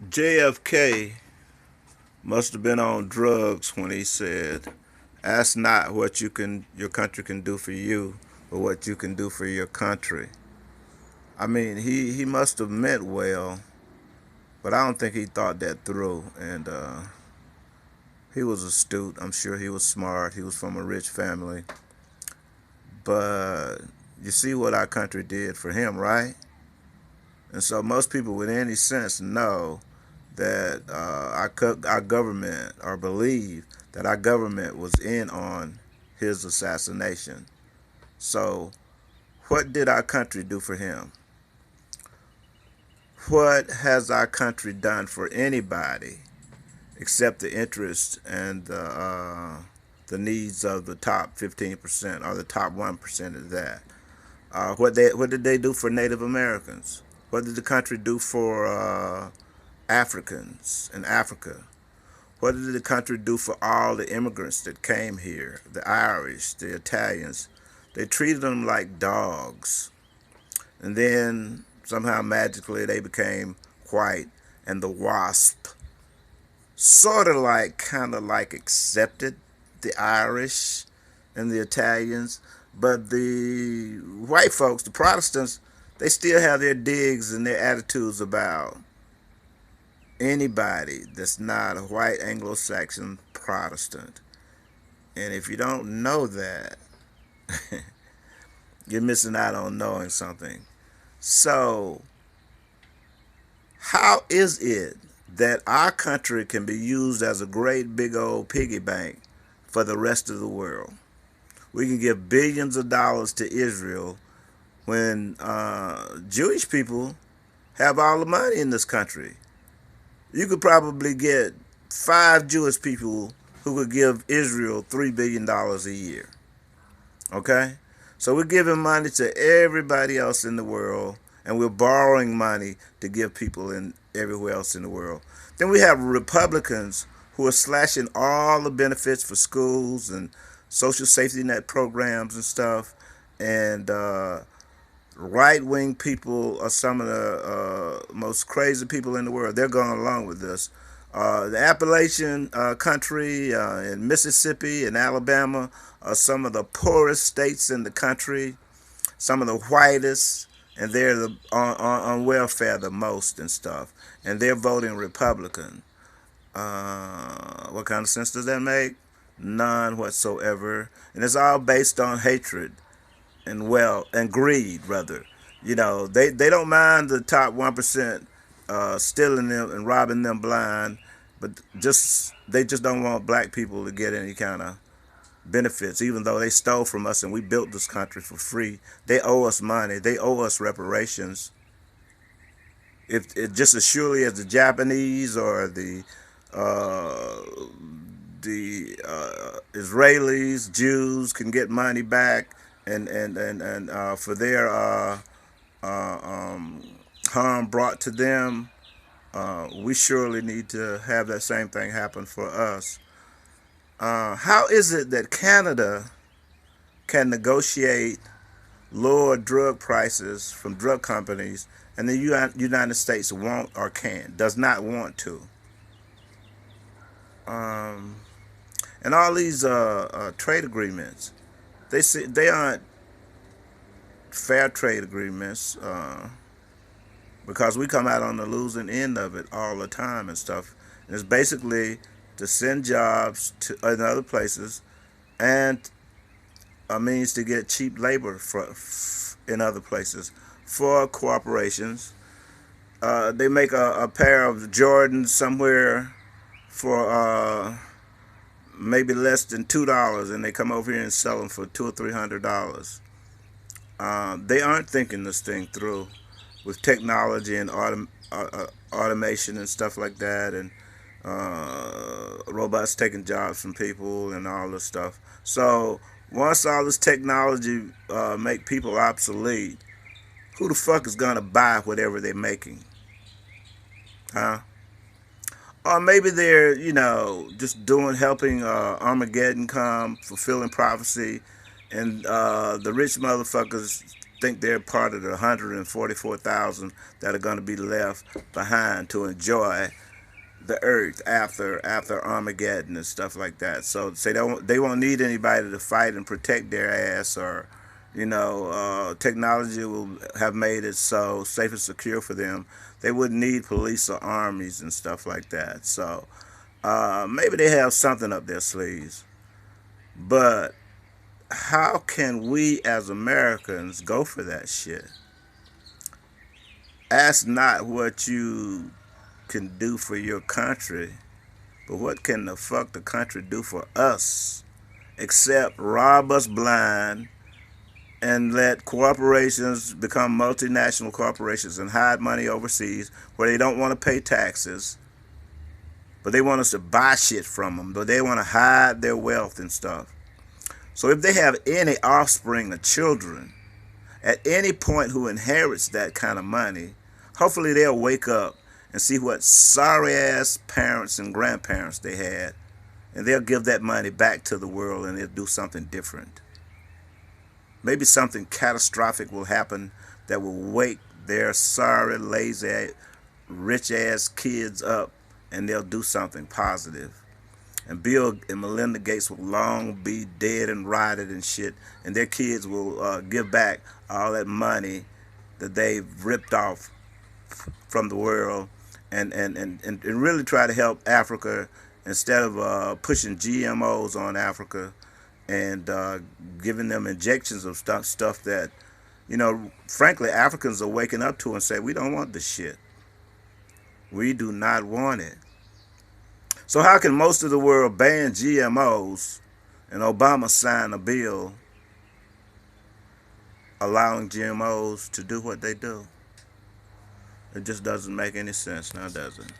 JFK must have been on drugs when he said, "Ask not what your country can do for you, but what you can do for your country." I mean, he must have meant well, but I don't think he thought that through. And he was astute. I'm sure he was smart. He was from a rich family. But you see what our country did for him, right? And so most people with any sense know that our government, or believe that our government was in on his assassination. So what did our country do for him? What has our country done for anybody except the interests and the needs of the top 15% or the top 1% of that? What did they do for Native Americans? What did the country do for Africans in Africa? What did the country do for all the immigrants that came here? The Irish, the Italians. They treated them like dogs. And then somehow magically they became white, and the WASP sort of like, kind of like accepted the Irish and the Italians. But the white folks, the Protestants, they still have their digs and their attitudes about anybody that's not a white Anglo-Saxon Protestant. And if you don't know that, you're missing out on knowing something. So, how is it that our country can be used as a great big old piggy bank for the rest of the world? We can give billions of dollars to Israel when Jewish people have all the money in this country. You could probably get 5 Jewish people who could give Israel $3 billion a year. Okay? So we're giving money to everybody else in the world, and we're borrowing money to give people in everywhere else in the world. Then we have Republicans who are slashing all the benefits for schools and social safety net programs and stuff. And right wing people are some of the most crazy people in the world. They're going along with this. The Appalachian country in Mississippi and Alabama are some of the poorest states in the country, some of the whitest, and they're on welfare the most and stuff. And they're voting Republican. What kind of sense does that make? None whatsoever. And it's all based on hatred and greed, rather. They don't mind the top 1% stealing them and robbing them blind, but they just don't want black people to get any kind of benefits, even though they stole from us and we built this country for free. They owe us money. They owe us reparations. If it just as surely as the Japanese or uh, the Israelis, Jews can get money back and for their harm brought to them, we surely need to have that same thing happen for us. How is it that Canada can negotiate lower drug prices from drug companies and the United States won't or can't, does not want to? Um, and all these trade agreements, they aren't fair trade agreements because we come out on the losing end of it all the time and stuff. And it's basically to send jobs to in other places and a means to get cheap labor in other places for corporations. They make a pair of Jordans somewhere for maybe less than $2, and they come over here and sell them for $200 or $300. They aren't thinking this thing through with technology and automation and stuff like that, and robots taking jobs from people and all this stuff. So once all this technology make people obsolete, who the fuck is gonna buy whatever they're making, huh? Or maybe they're, just helping Armageddon come, fulfilling prophecy, and the rich motherfuckers think they're part of the 144,000 that are going to be left behind to enjoy the earth after Armageddon and stuff like that. So say they won't need anybody to fight and protect their ass, or technology will have made it so safe and secure for them. They wouldn't need police or armies and stuff like that. So maybe they have something up their sleeves. But how can we as Americans go for that shit? Ask not what you can do for your country, but what can the fuck the country do for us? Except rob us blind and let corporations become multinational corporations and hide money overseas where they don't want to pay taxes, but they want us to buy shit from them, but they want to hide their wealth and stuff. So if they have any offspring or children at any point who inherits that kind of money, hopefully they'll wake up and see what sorry ass parents and grandparents they had, and they'll give that money back to the world and they'll do something different. Maybe something catastrophic will happen that will wake their sorry, lazy, rich ass kids up, and they'll do something positive. And Bill and Melinda Gates will long be dead and rotted and shit, and their kids will give back all that money that they've ripped off from the world, and really try to help Africa instead of pushing GMOs on Africa and giving them injections of stuff that, frankly, Africans are waking up to and say, we don't want this shit. We do not want it. So how can most of the world ban GMOs and Obama sign a bill allowing GMOs to do what they do? It just doesn't make any sense now, does it?